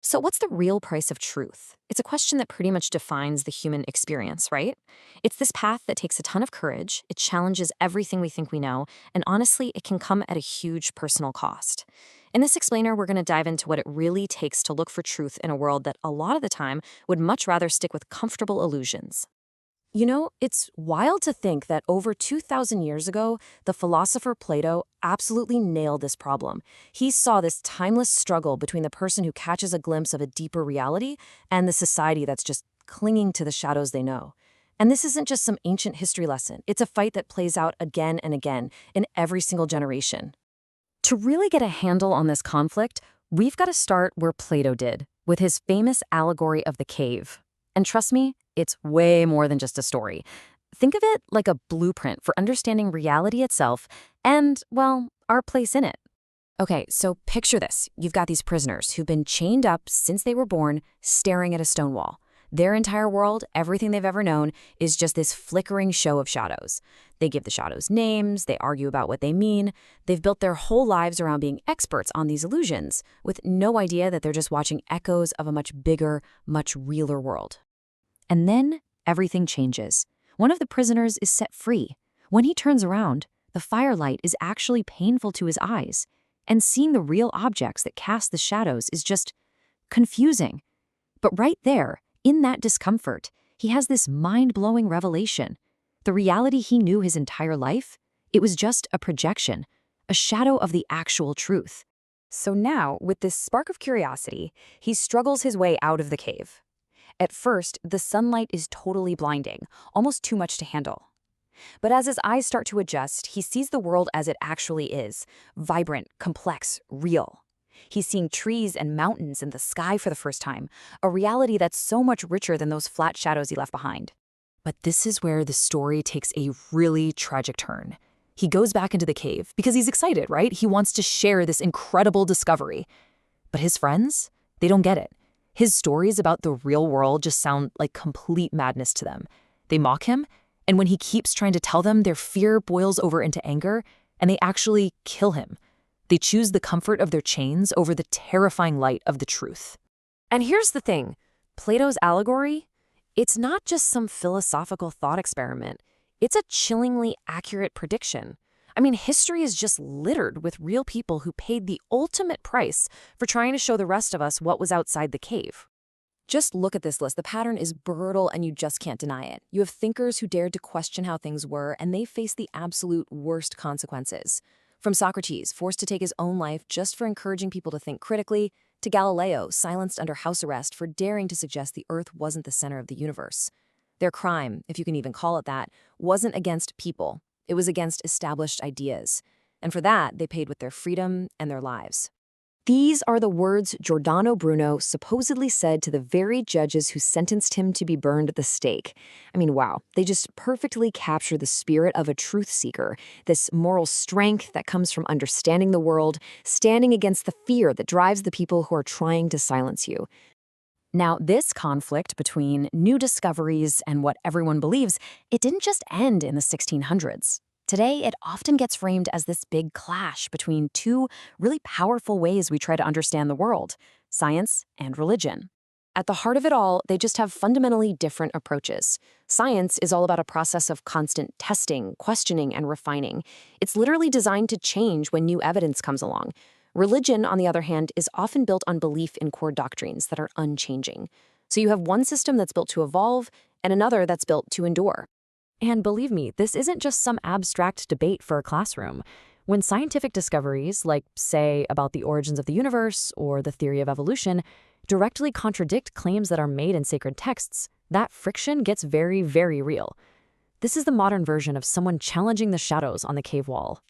So, what's the real price of truth? It's a question that pretty much defines the human experience, right? It's this path that takes a ton of courage, it challenges everything we think we know, and honestly, it can come at a huge personal cost. In this explainer, we're going to dive into what it really takes to look for truth in a world that a lot of the time would much rather stick with comfortable illusions. It's wild to think that over 2,000 years ago, the philosopher Plato absolutely nailed this problem. He saw this timeless struggle between the person who catches a glimpse of a deeper reality and the society that's just clinging to the shadows they know. And this isn't just some ancient history lesson, it's a fight that plays out again and again in every single generation. To really get a handle on this conflict, we've got to start where Plato did, with his famous allegory of the cave. And trust me, it's way more than just a story. Think of it like a blueprint for understanding reality itself and, well, our place in it. Okay, so picture this. You've got these prisoners who've been chained up since they were born, staring at a stone wall. Their entire world, everything they've ever known, is just this flickering show of shadows. They give the shadows names, they argue about what they mean. They've built their whole lives around being experts on these illusions, with no idea that they're just watching echoes of a much bigger, much realer world. And then everything changes. One of the prisoners is set free. When he turns around, the firelight is actually painful to his eyes, and seeing the real objects that cast the shadows is just confusing. But right there, in that discomfort, he has this mind-blowing revelation. The reality he knew his entire life, it was just a projection, a shadow of the actual truth. So now, with this spark of curiosity, he struggles his way out of the cave. At first, the sunlight is totally blinding, almost too much to handle. But as his eyes start to adjust, he sees the world as it actually is, vibrant, complex, real. He's seeing trees and mountains in the sky for the first time, a reality that's so much richer than those flat shadows he left behind. But this is where the story takes a really tragic turn. He goes back into the cave because he's excited, right? He wants to share this incredible discovery. But his friends, they don't get it. His stories about the real world just sound like complete madness to them. They mock him, and when he keeps trying to tell them, their fear boils over into anger, and they actually kill him. They choose the comfort of their chains over the terrifying light of the truth. And here's the thing, Plato's allegory, it's not just some philosophical thought experiment. It's a chillingly accurate prediction. I mean, history is just littered with real people who paid the ultimate price for trying to show the rest of us what was outside the cave. Just look at this list. The pattern is brutal and you just can't deny it. You have thinkers who dared to question how things were, and they faced the absolute worst consequences. From Socrates, forced to take his own life just for encouraging people to think critically, to Galileo, silenced under house arrest for daring to suggest the Earth wasn't the center of the universe. Their crime, if you can even call it that, wasn't against people. It was against established ideas. And for that, they paid with their freedom and their lives. These are the words Giordano Bruno supposedly said to the very judges who sentenced him to be burned at the stake. I mean, wow, they just perfectly capture the spirit of a truth seeker, this moral strength that comes from understanding the world, standing against the fear that drives the people who are trying to silence you. Now, this conflict between new discoveries and what everyone believes, it didn't just end in the 1600s. Today, it often gets framed as this big clash between two really powerful ways we try to understand the world, science and religion. At the heart of it all, they just have fundamentally different approaches. Science is all about a process of constant testing, questioning, and refining. It's literally designed to change when new evidence comes along. Religion, on the other hand, is often built on belief in core doctrines that are unchanging. So you have one system that's built to evolve and another that's built to endure. And believe me, this isn't just some abstract debate for a classroom. When scientific discoveries, like, say, about the origins of the universe or the theory of evolution, directly contradict claims that are made in sacred texts, that friction gets very, very real. This is the modern version of someone challenging the shadows on the cave wall.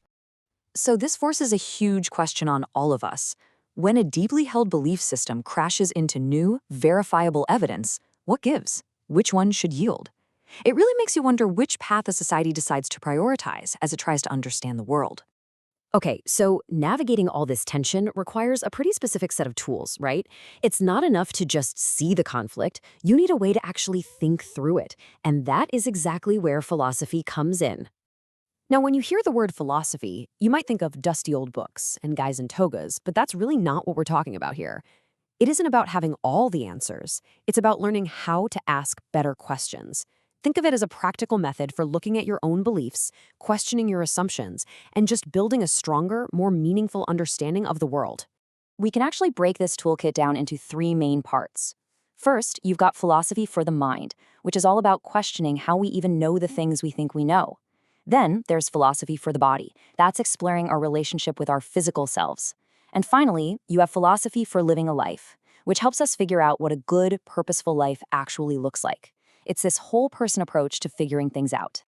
So this forces a huge question on all of us. When a deeply held belief system crashes into new, verifiable evidence, what gives? Which one should yield? It really makes you wonder which path a society decides to prioritize as it tries to understand the world. Okay, so navigating all this tension requires a pretty specific set of tools, right? It's not enough to just see the conflict. You need a way to actually think through it. And that is exactly where philosophy comes in. Now, when you hear the word philosophy, you might think of dusty old books and guys in togas, but that's really not what we're talking about here. It isn't about having all the answers. It's about learning how to ask better questions. Think of it as a practical method for looking at your own beliefs, questioning your assumptions, and just building a stronger, more meaningful understanding of the world. We can actually break this toolkit down into three main parts. First, you've got philosophy for the mind, which is all about questioning how we even know the things we think we know. Then there's philosophy for the body. That's exploring our relationship with our physical selves. And finally, you have philosophy for living a life, which helps us figure out what a good, purposeful life actually looks like. It's this whole person approach to figuring things out.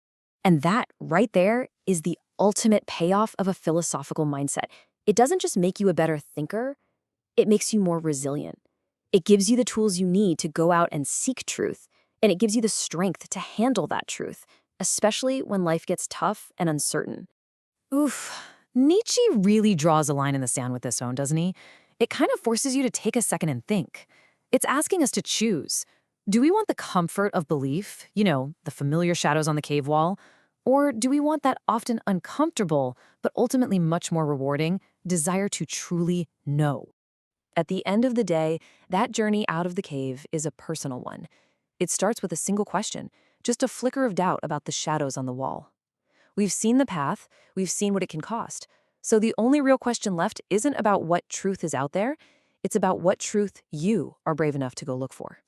And that, right there, is the ultimate payoff of a philosophical mindset. It doesn't just make you a better thinker, it makes you more resilient. It gives you the tools you need to go out and seek truth, and it gives you the strength to handle that truth, especially when life gets tough and uncertain. Oof, Nietzsche really draws a line in the sand with this one, doesn't he? It kind of forces you to take a second and think. It's asking us to choose. Do we want the comfort of belief, the familiar shadows on the cave wall? Or do we want that often uncomfortable, but ultimately much more rewarding, desire to truly know? At the end of the day, that journey out of the cave is a personal one. It starts with a single question, just a flicker of doubt about the shadows on the wall. We've seen the path, we've seen what it can cost. So the only real question left isn't about what truth is out there, it's about what truth you are brave enough to go look for.